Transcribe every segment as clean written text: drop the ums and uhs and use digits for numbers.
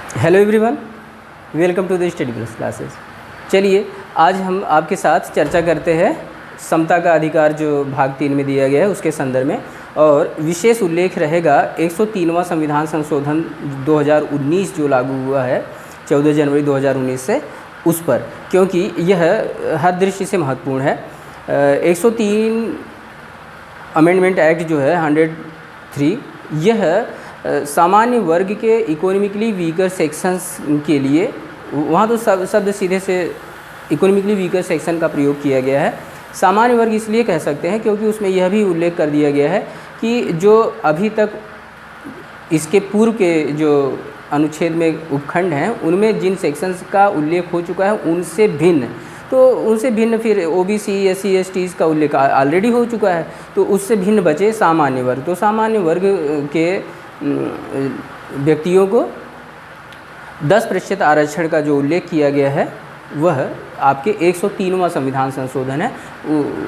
Hello everyone, welcome to the study plus classes. चलिए आज हम आपके साथ चर्चा करते हैं समता का अधिकार जो भाग 3 में दिया गया है उसके संदर्भ में, और विशेष उल्लेख रहेगा 103वां संविधान संशोधन 2019 जो लागू हुआ है 14 जनवरी 2019 से, उस पर, क्योंकि यह हर दृष्टि से महत्वपूर्ण है। 103 अमेंडमेंट एक्ट जो है 103, यह सामान्य वर्ग के इकोनॉमिकली वीकर सेक्शंस के लिए, वहाँ तो शब्द सीधे से इकोनॉमिकली वीकर सेक्शन का प्रयोग किया गया है। सामान्य वर्ग इसलिए कह सकते हैं क्योंकि उसमें यह भी उल्लेख कर दिया गया है कि जो अभी तक इसके पूर्व के जो अनुच्छेद में उपखंड हैं उनमें जिन सेक्शंस का उल्लेख हो चुका है उनसे भिन्न, तो उनसे भिन्न फिर ओबीसी, एससी, एसटीज़ का उल्लेख ऑलरेडी हो चुका है, तो उससे भिन्न बचे सामान्य वर्ग। तो सामान्य वर्ग के व्यक्तियों को 10% आरक्षण का जो उल्लेख किया गया है वह आपके 103वां संविधान संशोधन है,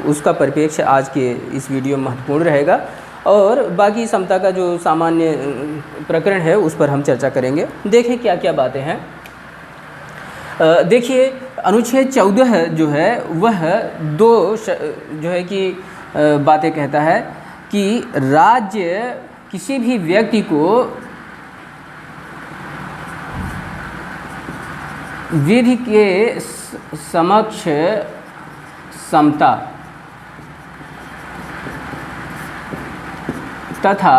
उसका परिप्रेक्ष्य आज के इस वीडियो में महत्वपूर्ण रहेगा। और बाकी समता का जो सामान्य प्रकरण है उस पर हम चर्चा करेंगे। देखें क्या क्या बातें हैं। देखिए अनुच्छेद 14 जो है वह जो है कि बातें कहता है कि राज्य किसी भी व्यक्ति को विधि के समक्ष समता तथा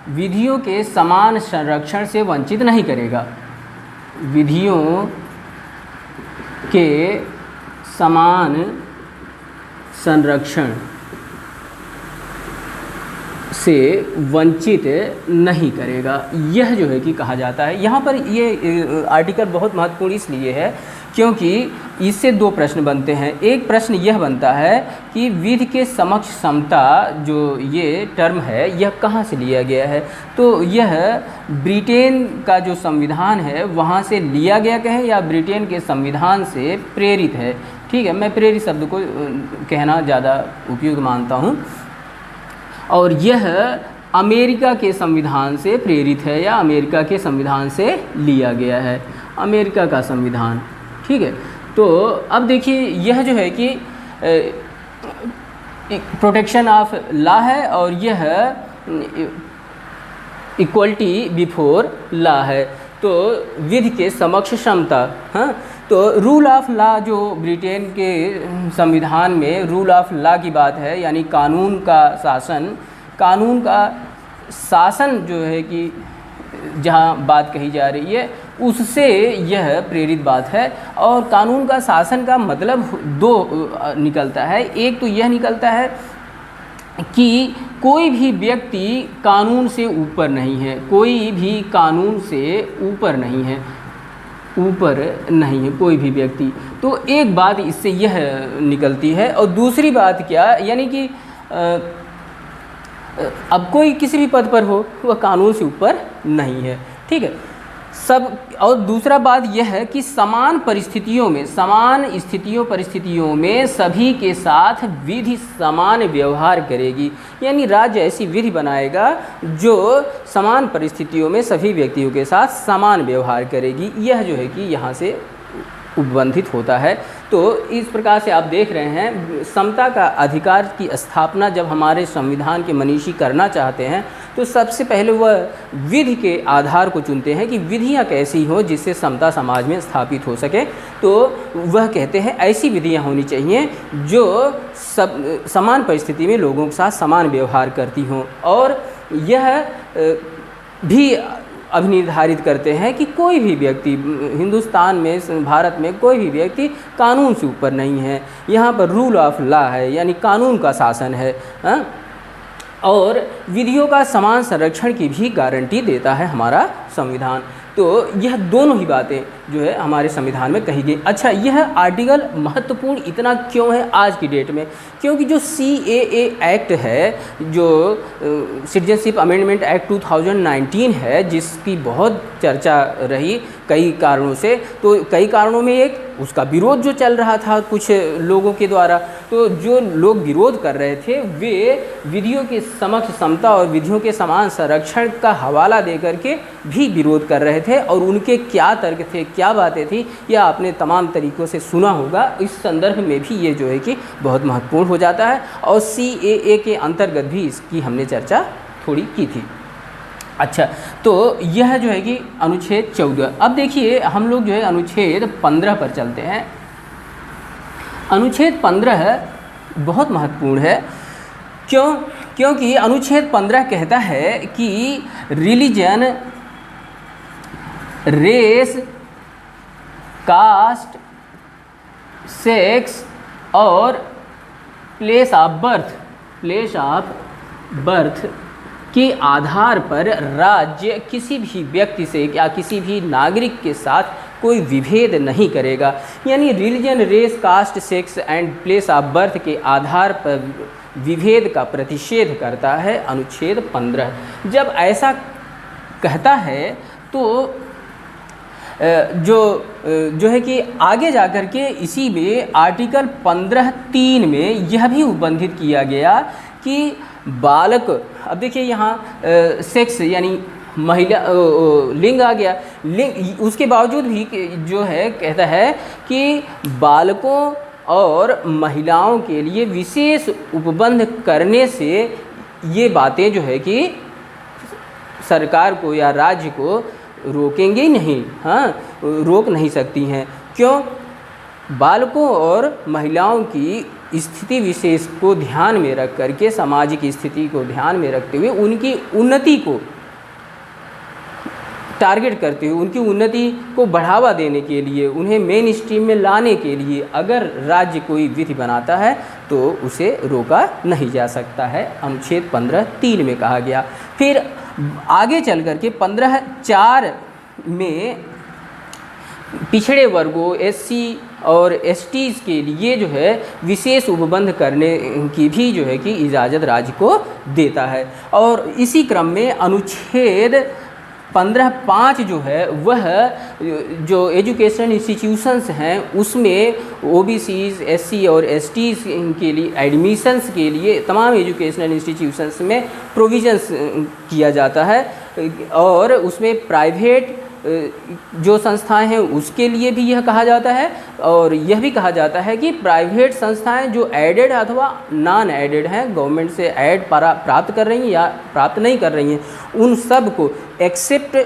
विधियों के समान संरक्षण से वंचित नहीं करेगा। विधियों के समान संरक्षण से वंचित नहीं करेगा, यह जो है कि कहा जाता है। यहाँ पर ये आर्टिकल बहुत महत्वपूर्ण इसलिए है क्योंकि इससे दो प्रश्न बनते हैं। एक प्रश्न यह बनता है कि विधि के समक्ष समता जो ये टर्म है यह कहाँ से लिया गया है, तो यह ब्रिटेन का जो संविधान है वहाँ से लिया गया कहें या ब्रिटेन के संविधान से प्रेरित है। ठीक है, मैं प्रेरित शब्द को कहना ज़्यादा उपयुक्त मानता हूँ। और यह अमेरिका के संविधान से प्रेरित है या अमेरिका के संविधान से लिया गया है, अमेरिका का संविधान। ठीक है, तो अब देखिए यह जो है कि प्रोटेक्शन ऑफ लॉ है और यह इक्वलिटी बिफोर लॉ है, तो विधि के समक्ष समता। हाँ, तो रूल ऑफ लॉ जो ब्रिटेन के संविधान में रूल ऑफ लॉ की बात है, यानी कानून का शासन जो है कि जहाँ बात कही जा रही है उससे यह प्रेरित बात है। और कानून का शासन का मतलब दो निकलता है। एक तो यह निकलता है कि कोई भी व्यक्ति कानून से ऊपर नहीं है, कोई भी कानून से ऊपर नहीं है कोई भी व्यक्ति। तो एक बात इससे यह निकलती है। और दूसरी बात क्या, यानी कि अब कोई किसी भी पद पर हो वह कानून से ऊपर नहीं है। ठीक है, सब। और दूसरा बात यह है कि समान परिस्थितियों में सभी के साथ विधि समान व्यवहार करेगी, यानी राज्य ऐसी विधि बनाएगा जो समान परिस्थितियों में सभी व्यक्तियों के साथ समान व्यवहार करेगी। यह जो है कि यहाँ से उपबंधित होता है। तो इस प्रकार से आप देख रहे हैं समता का अधिकार की स्थापना जब हमारे संविधान के मनीषी करना चाहते हैं तो सबसे पहले वह विधि के आधार को चुनते हैं कि विधियां कैसी हो जिससे समता समाज में स्थापित हो सके। तो वह कहते हैं ऐसी विधियां होनी चाहिए जो सब समान परिस्थिति में लोगों के साथ समान व्यवहार करती हों, और यह भी अभिनिर्धारित करते हैं कि कोई भी व्यक्ति हिंदुस्तान में, भारत में कोई भी व्यक्ति कानून से ऊपर नहीं है। यहाँ पर रूल ऑफ लॉ है, यानी कानून का शासन है। और विधियों का समान संरक्षण की भी गारंटी देता है हमारा संविधान। तो यह दोनों ही बातें जो है हमारे संविधान में कही गई। अच्छा, यह आर्टिकल महत्वपूर्ण इतना क्यों है आज की डेट में? क्योंकि जो CAA एक्ट है, जो सिटीजनशिप अमेंडमेंट एक्ट 2019 है, जिसकी बहुत चर्चा रही कई कारणों से, तो कई कारणों में एक उसका विरोध जो चल रहा था कुछ लोगों के द्वारा, तो जो लोग विरोध कर रहे थे वे विधियों के समक्ष समता और विधियों के समान संरक्षण का हवाला दे करके भी विरोध कर रहे थे और उनके क्या तर्क थे, क्या बातें थी, यह आपने तमाम तरीक़ों से सुना होगा। इस संदर्भ में भी ये जो है कि बहुत महत्वपूर्ण हो जाता है और CAA के अंतर्गत भी इसकी हमने चर्चा थोड़ी की थी। अच्छा, तो यह जो है कि अनुच्छेद 14। अब देखिए हम लोग जो है अनुच्छेद 15 पर चलते हैं। अनुच्छेद 15 बहुत महत्वपूर्ण है। क्योंकि अनुच्छेद 15 कहता है कि रिलीजन, रेस, कास्ट, सेक्स और प्लेस ऑफ बर्थ के आधार पर राज्य किसी भी व्यक्ति से या किसी भी नागरिक के साथ कोई विभेद नहीं करेगा। यानी religion, race, caste, sex and place of birth के आधार पर विभेद का प्रतिषेध करता है अनुच्छेद 15। जब ऐसा कहता है तो जो है कि आगे जाकर के इसी में आर्टिकल 15(3) में यह भी उपबंधित किया गया कि बालक, अब देखिए यहाँ सेक्स यानी महिला लिंग आ गया, लिंग उसके बावजूद भी जो है कहता है कि बालकों और महिलाओं के लिए विशेष उपबंध करने से ये बातें जो है कि सरकार को या राज्य को रोकेंगे नहीं, हाँ रोक नहीं सकती हैं। क्यों? बालकों और महिलाओं की स्थिति विशेष को ध्यान में रख करके, सामाजिक स्थिति को ध्यान में रखते हुए उनकी उन्नति को टारगेट करते हुए, उनकी उन्नति को बढ़ावा देने के लिए, उन्हें मेन स्ट्रीम में लाने के लिए अगर राज्य कोई विधि बनाता है तो उसे रोका नहीं जा सकता है, अनुच्छेद 15(3) में कहा गया। फिर आगे चल करके 15(4) में पिछड़े वर्गों, SC और STs के लिए जो है विशेष उपबंध करने की भी जो है कि इजाज़त राज्य को देता है। और इसी क्रम में अनुच्छेद 15(5) जो है वह जो एजुकेशनल इंस्टीट्यूशंस हैं उसमें OBCs, SC और STs के लिए एडमिशन्स के लिए तमाम एजुकेशनल इंस्टीट्यूशंस में प्रोविज़न्स किया जाता है और उसमें प्राइवेट जो संस्थाएं हैं उसके लिए भी यह कहा जाता है। और यह भी कहा जाता है कि प्राइवेट संस्थाएं जो एडेड अथवा नॉन एडेड हैं, गवर्नमेंट से एड प्राप्त कर रही हैं या प्राप्त नहीं कर रही हैं, उन सब को एक्सेप्ट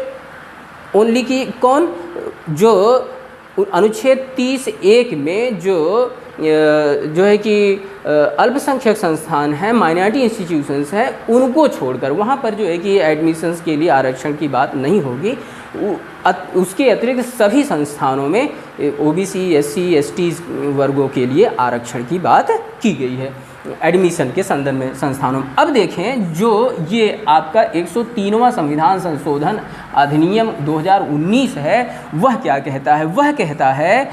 ओनली की कौन, जो अनुच्छेद 30(1) में जो है कि अल्पसंख्यक संस्थान हैं, माइनॉरिटी इंस्टीट्यूशंस हैं, उनको छोड़कर वहाँ पर जो है कि एडमिशन्स के लिए आरक्षण की बात नहीं होगी। उसके अतिरिक्त सभी संस्थानों में OBC, SC, ST वर्गों के लिए आरक्षण की बात की गई है एडमिशन के संदर्भ में संस्थानों में। अब देखें जो ये आपका 103वां संविधान संशोधन अधिनियम 2019 है वह क्या कहता है। वह कहता है,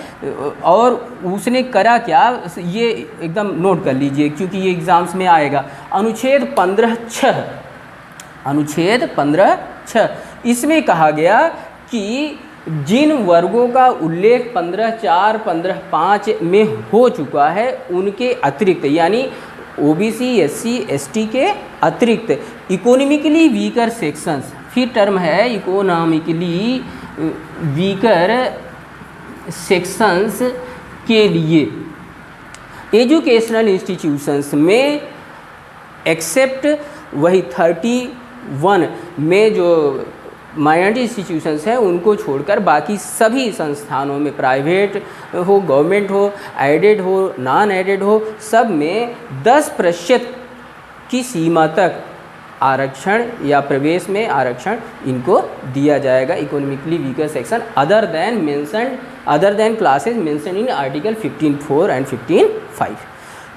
और उसने करा क्या, ये एकदम नोट कर लीजिए क्योंकि ये एग्ज़ाम्स में आएगा। अनुच्छेद 15(6), अनुच्छेद 15(6) इसमें कहा गया कि जिन वर्गों का उल्लेख 15(4), 15(5) में हो चुका है उनके अतिरिक्त, यानी OBC, SC, ST के अतिरिक्त इकोनॉमिकली वीकर सेक्शंस, फिर टर्म है इकोनॉमिकली वीकर सेक्शंस के लिए एजुकेशनल इंस्टीट्यूशंस में एक्सेप्ट वही 31 में जो माइनॉरिटी इंस्टीट्यूशंस हैं उनको छोड़कर बाकी सभी संस्थानों में, प्राइवेट हो, गवर्नमेंट हो, एडेड हो, नॉन एडेड हो, सब में 10% की सीमा तक आरक्षण या प्रवेश में आरक्षण इनको दिया जाएगा। Economically weaker section other than classes mention in article 15(4) and 15(5).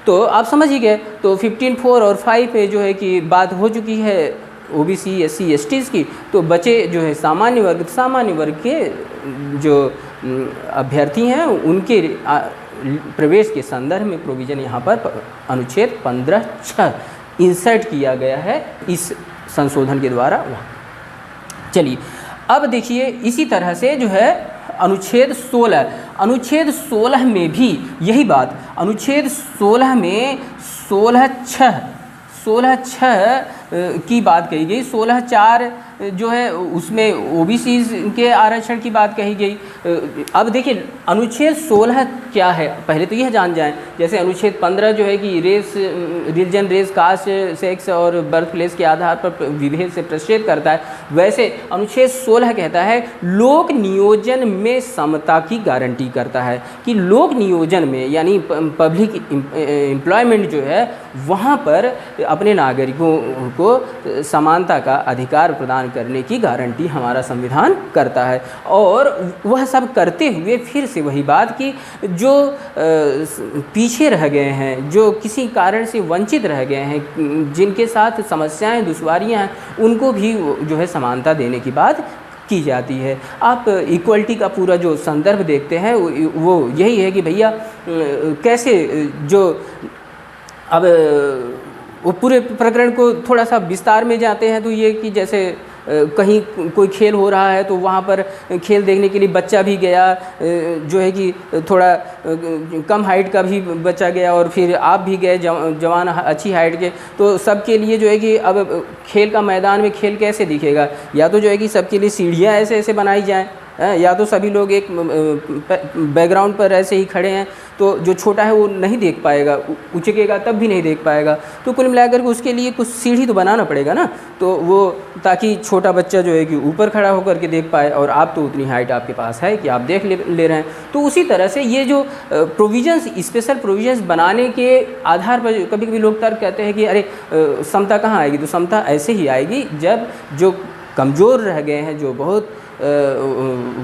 तो आप समझ ही गए। तो 15(4) और 5 पे जो है कि बात हो चुकी है OBC, SC, STs की। तो बचे जो है सामान्य वर्ग के जो अभ्यर्थी हैं उनके प्रवेश के संदर्भ में प्रोविज़न यहाँ पर अनुच्छेद 15(6) इंसर्ट किया गया है इस संशोधन के द्वारा। चलिए अब देखिए इसी तरह से जो है अनुच्छेद 16 में भी यही बात, अनुच्छेद 16 में 16(6) की बात कही गई। 16(4) जो है उसमें ओबीसी के आरक्षण की बात कही गई। अब देखिए अनुच्छेद 16 क्या है, पहले तो यह जान जाएं। जैसे अनुच्छेद 15 जो है कि race, religion, race, caste, sex और बर्थ प्लेस के आधार पर विभेद से प्रतिषेध करता है, वैसे अनुच्छेद 16 कहता है लोक नियोजन में समता की गारंटी करता है कि लोक नियोजन में यानी पब्लिक एम्प्लॉयमेंट जो है वहाँ पर अपने नागरिकों को समानता का अधिकार प्रदान करने की गारंटी हमारा संविधान करता है। और वह सब करते हुए फिर से वही बात कि जो पीछे रह गए हैं, जो किसी कारण से वंचित रह गए हैं, जिनके साथ समस्याएं दुश्वारियां हैं, उनको भी जो है समानता देने की बात की जाती है। आप इक्वलिटी का पूरा जो संदर्भ देखते हैं वो यही है कि भैया कैसे जो अब वो पूरे प्रकरण को थोड़ा सा विस्तार में जाते हैं तो ये कि जैसे कहीं कोई खेल हो रहा है तो वहाँ पर खेल देखने के लिए बच्चा भी गया, जो है कि थोड़ा कम हाइट का भी बच्चा गया और फिर आप भी गए जवान अच्छी हाइट के, तो सबके लिए जो है कि अब खेल का मैदान में खेल कैसे दिखेगा, या तो जो है कि सबके लिए सीढ़ियाँ ऐसे ऐसे बनाई जाएँ, या तो सभी लोग एक बैकग्राउंड पर ऐसे ही खड़े हैं तो जो छोटा है वो नहीं देख पाएगा, उचकेगा तब भी नहीं देख पाएगा। तो कुल मिलाकर के उसके लिए कुछ सीढ़ी तो बनाना पड़ेगा ना, तो वो ताकि छोटा बच्चा जो है कि ऊपर खड़ा होकर के देख पाए, और आप तो उतनी हाइट आपके पास है कि आप देख ले रहे हैं। तो उसी तरह से ये जो प्रोविजंस, स्पेशल प्रोविजंस बनाने के आधार पर कभी कभी लोग तर्क कहते हैं कि अरे समता कहाँ आएगी, तो समता ऐसे ही आएगी जब जो कमज़ोर रह गए हैं, जो बहुत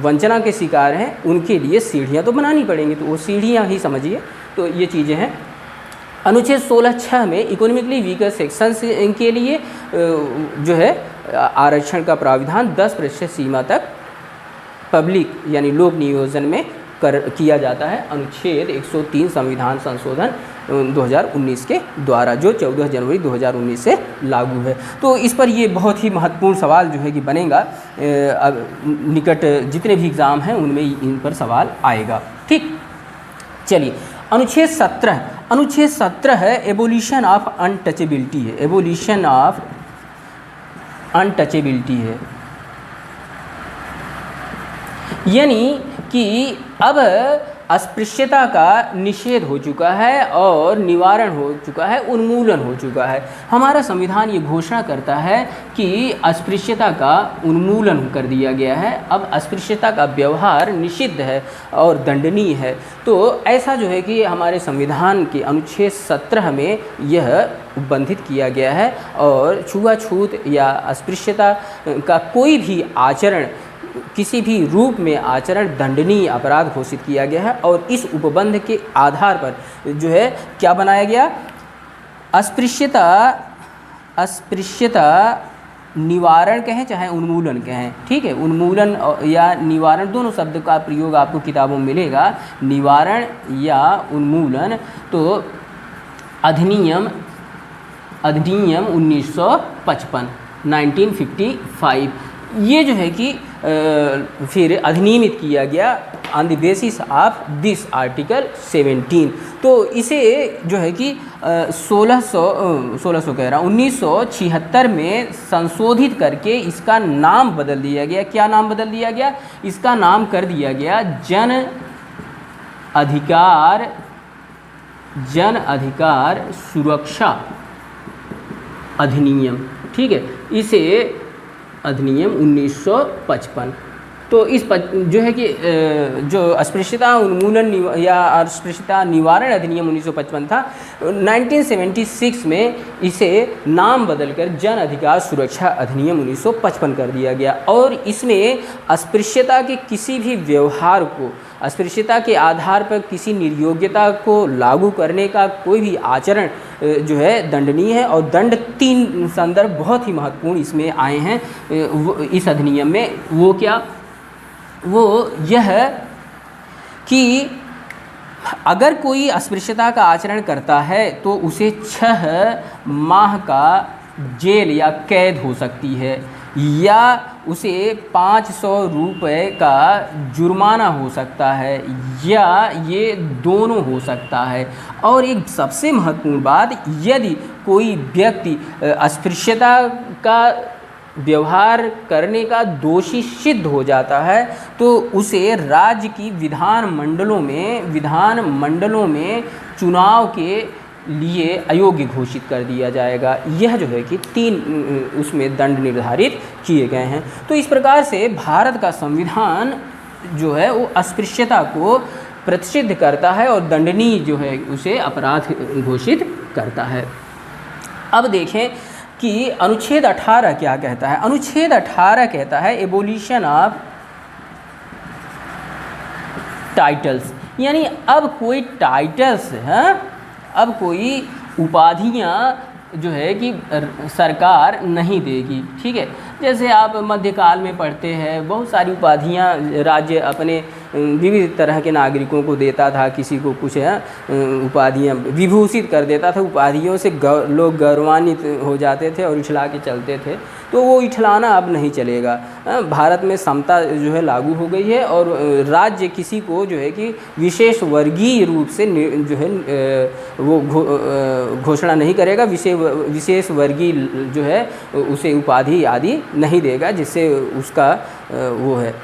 वंचना के शिकार हैं, उनके लिए सीढ़ियाँ तो बनानी पड़ेंगी, तो वो सीढ़ियाँ ही समझिए। तो ये चीज़ें हैं। अनुच्छेद 16(6) में इकोनॉमिकली वीकर सेक्शंस के लिए जो है आरक्षण का प्राविधान 10% सीमा तक पब्लिक यानी लोक नियोजन में किया जाता है, अनुच्छेद 103 संविधान संशोधन 2019 के द्वारा, जो 14 जनवरी 2019 से लागू है। तो इस पर ये बहुत ही महत्वपूर्ण सवाल जो है कि बनेगा, अब निकट जितने भी एग्ज़ाम हैं उनमें इन पर सवाल आएगा। ठीक, चलिए अनुच्छेद 17, अनुच्छेद 17 है एबोलिशन ऑफ अनटचेबिलिटी है, एबोलिशन ऑफ अनटचेबिलिटी है, यानी कि अब अस्पृश्यता का निषेध हो चुका है और निवारण हो चुका है, उन्मूलन हो चुका है। हमारा संविधान ये घोषणा करता है कि अस्पृश्यता का उन्मूलन कर दिया गया है, अब अस्पृश्यता का व्यवहार निषिद्ध है और दंडनीय है। तो ऐसा जो है कि हमारे संविधान के अनुच्छेद 17 में यह उपबंधित किया गया है, और छुआछूत या अस्पृश्यता का कोई भी आचरण, किसी भी रूप में आचरण दंडनीय अपराध घोषित किया गया है। और इस उपबंध के आधार पर जो है क्या बनाया गया, अस्पृश्यता, अस्पृश्यता निवारण कहें चाहे उन्मूलन कहें, ठीक है, उन्मूलन या निवारण दोनों शब्द का प्रयोग आपको किताबों में मिलेगा, निवारण या उन्मूलन। तो अधिनियम 1955 1955 ये जो है कि फिर अधिनियमित किया गया on the basis of this article 17। तो इसे जो है कि 1600 कह रहा हूँ 1976 में संशोधित करके इसका नाम बदल दिया गया। क्या नाम बदल दिया गया? इसका नाम कर दिया गया जन अधिकार सुरक्षा अधिनियम, ठीक है, इसे अधिनियम 1955। तो इस जो है कि जो अस्पृश्यता उन्मूलन या अस्पृश्यता निवारण अधिनियम 1955 था, 1976 में इसे नाम बदलकर जन अधिकार सुरक्षा अधिनियम 1955 कर दिया गया। और इसमें अस्पृश्यता के किसी भी व्यवहार को, अस्पृश्यता के आधार पर किसी निर्योग्यता को लागू करने का कोई भी आचरण जो है दंडनीय है। और दंड 3 संदर्भ बहुत ही महत्वपूर्ण इसमें आए हैं इस अधिनियम में। वो क्या? वो यह कि अगर कोई अस्पृश्यता का आचरण करता है तो उसे 6 माह का जेल या कैद हो सकती है, या उसे 500 रुपये का जुर्माना हो सकता है, या ये दोनों हो सकता है। और एक सबसे महत्वपूर्ण बात, यदि कोई व्यक्ति अस्पृश्यता का व्यवहार करने का दोषी सिद्ध हो जाता है तो उसे राज्य की विधान मंडलों में चुनाव के लिए अयोग्य घोषित कर दिया जाएगा। यह जो है कि 3 उसमें दंड निर्धारित किए गए हैं। तो इस प्रकार से भारत का संविधान जो है वो अस्पृश्यता को प्रतिषिद्ध करता है और दंडनीय जो है उसे अपराध घोषित करता है। अब देखें कि अनुच्छेद 18 क्या कहता है। अनुच्छेद 18 कहता है एबोलिशन ऑफ टाइटल्स, यानी अब कोई टाइटल्स हैं, अब कोई उपाधियां जो है कि सरकार नहीं देगी। ठीक है, जैसे आप मध्यकाल में पढ़ते हैं बहुत सारी उपाधियां राज्य अपने विविध तरह के नागरिकों को देता था, किसी को कुछ उपाधियां विभूषित कर देता था, उपाधियों से लोग गौरवान्वित हो जाते थे और इठला के चलते थे। तो वो इठलाना अब नहीं चलेगा। भारत में समता जो है लागू हो गई है और राज्य किसी को जो है कि विशेष वर्गीय रूप से जो है वो घोषणा नहीं करेगा, विशेष वर्गीय जो है उसे उपाधि आदि नहीं देगा, जिससे उसका वो है।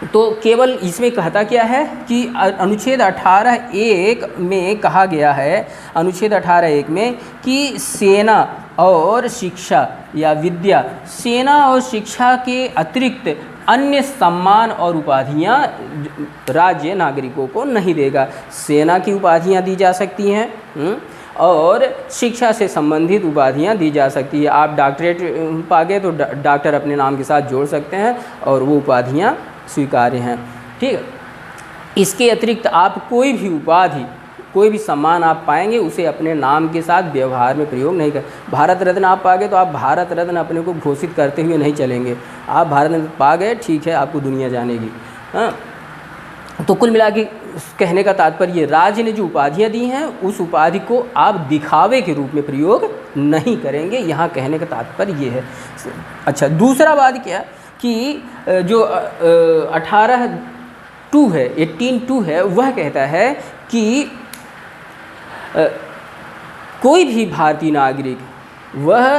तो केवल इसमें कहता क्या है कि अनुच्छेद 18(1) में कहा गया है, अनुच्छेद 18(1) में कि सेना और शिक्षा या विद्या, सेना और शिक्षा के अतिरिक्त अन्य सम्मान और उपाधियां राज्य नागरिकों को नहीं देगा। सेना की उपाधियां दी जा सकती हैं और शिक्षा से संबंधित उपाधियां दी जा सकती है। आप डॉक्टरेट पा गए तो डॉक्टर अपने नाम के साथ जोड़ सकते हैं और वो उपाधियां स्वीकार्य हैं। ठीक है, इसके अतिरिक्त आप कोई भी उपाधि, कोई भी सम्मान आप पाएंगे उसे अपने नाम के साथ व्यवहार में प्रयोग नहीं कर। भारत रत्न आप पा गए तो आप भारत रत्न अपने को घोषित करते हुए नहीं चलेंगे। आप भारत रत्न पा गए, ठीक है, आपको दुनिया जानेगी। हाँ, तो कुल मिला के कहने का तात्पर्य, राज्य ने जो उपाधियां दी हैं उस उपाधि को आप दिखावे के रूप में प्रयोग नहीं करेंगे, यहाँ कहने का तात्पर्य ये है। अच्छा, दूसरा बात क्या कि जो 18(2) है, 18(2) है, वह कहता है कि कोई भी भारतीय नागरिक वह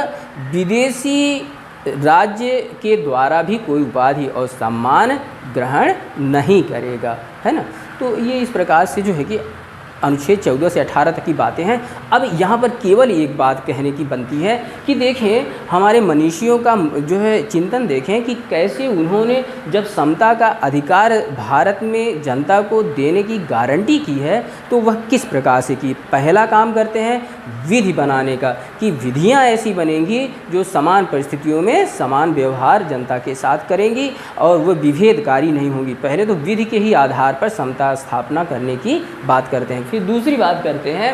विदेशी राज्य के द्वारा भी कोई उपाधि और सम्मान ग्रहण नहीं करेगा, है ना। तो ये इस प्रकार से जो है कि अनुच्छेद 14 से 18 तक की बातें हैं। अब यहाँ पर केवल एक बात कहने की बनती है कि देखें हमारे मनीषियों का जो है चिंतन देखें कि कैसे उन्होंने जब समता का अधिकार भारत में जनता को देने की गारंटी की है तो वह किस प्रकार से की। पहला काम करते हैं विधि बनाने का, कि विधियाँ ऐसी बनेंगी जो समान परिस्थितियों में समान व्यवहार जनता के साथ करेंगी और वह विभेदकारी नहीं होंगी। पहले तो विधि के ही आधार पर समता स्थापना करने की बात करते हैं। फिर दूसरी बात करते हैं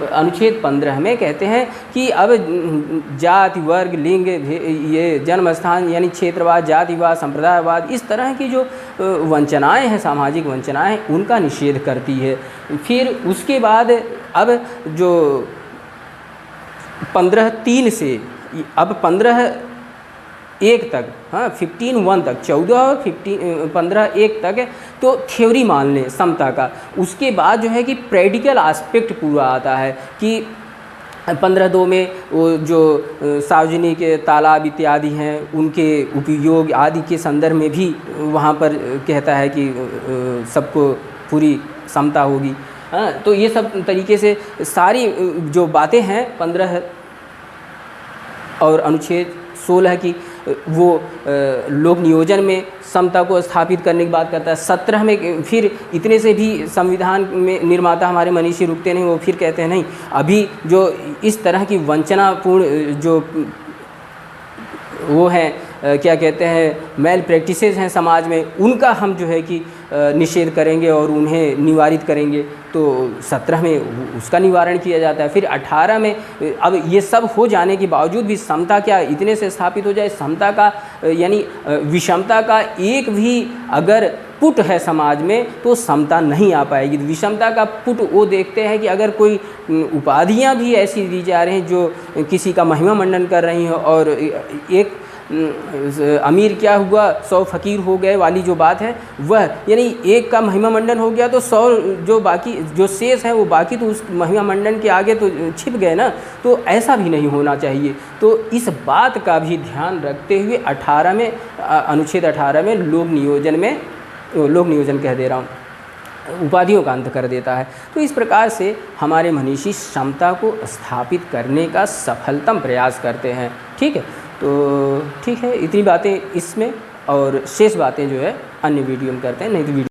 अनुच्छेद 15 में कहते हैं कि अब जाति, वर्ग, लिंग, ये जन्म स्थान यानी क्षेत्रवाद, जातिवाद, संप्रदायवाद, इस तरह की जो वंचनाएं हैं, सामाजिक वंचनाएं, उनका निषेध करती है। फिर उसके बाद अब जो 15(3) से अब 15(1) तक, हाँ 15(1) तक, 14 और 15(1) तक तो थ्योरी मान लें समता का। उसके बाद जो है कि प्रैक्टिकल एस्पेक्ट पूरा आता है कि 15(2) में वो जो सार्वजनिक तालाब इत्यादि हैं उनके उपयोग आदि के संदर्भ में भी वहाँ पर कहता है कि सबको पूरी समता होगी। हाँ, तो ये सब तरीके से सारी जो बातें हैं 15 और अनुच्छेद 16 की वो लोक नियोजन में समता को स्थापित करने की बात करता है। 17 में फिर इतने से भी संविधान में निर्माता हमारे मनीषी रुकते नहीं, वो फिर कहते हैं नहीं, अभी जो इस तरह की वंचनापूर्ण जो वो हैं क्या कहते हैं मैल प्रैक्टिसेस हैं समाज में, उनका हम जो है कि निषेध करेंगे और उन्हें निवारित करेंगे। तो 17 में उसका निवारण किया जाता है। फिर 18 में अब ये सब हो जाने के बावजूद भी समता क्या इतने से स्थापित हो जाए, समता का यानी विषमता का एक भी अगर पुट है समाज में तो समता नहीं आ पाएगी। विषमता का पुट वो देखते हैं कि अगर कोई उपाधियां भी ऐसी दी जा रही हैं जो किसी का महिमा मंडन कर रही हैं और एक अमीर क्या हुआ 100 फ़कीर हो गए वाली जो बात है वह, यानी एक का महिमा मंडन हो गया तो 100 जो बाकी जो शेष है वो बाकी तो उस महिमा मंडन के आगे तो छिप गए ना। तो ऐसा भी नहीं होना चाहिए। तो इस बात का भी ध्यान रखते हुए 18 में अनुच्छेद 18 में लोक नियोजन कह दे रहा हूँ, उपाधियों का अंत कर देता है। तो इस प्रकार से हमारे मनीषी समता को स्थापित करने का सफलतम प्रयास करते हैं। ठीक है, तो ठीक है, इतनी बातें इसमें, और शेष बातें जो है अन्य वीडियो में करते हैं। नहीं तो वीडियो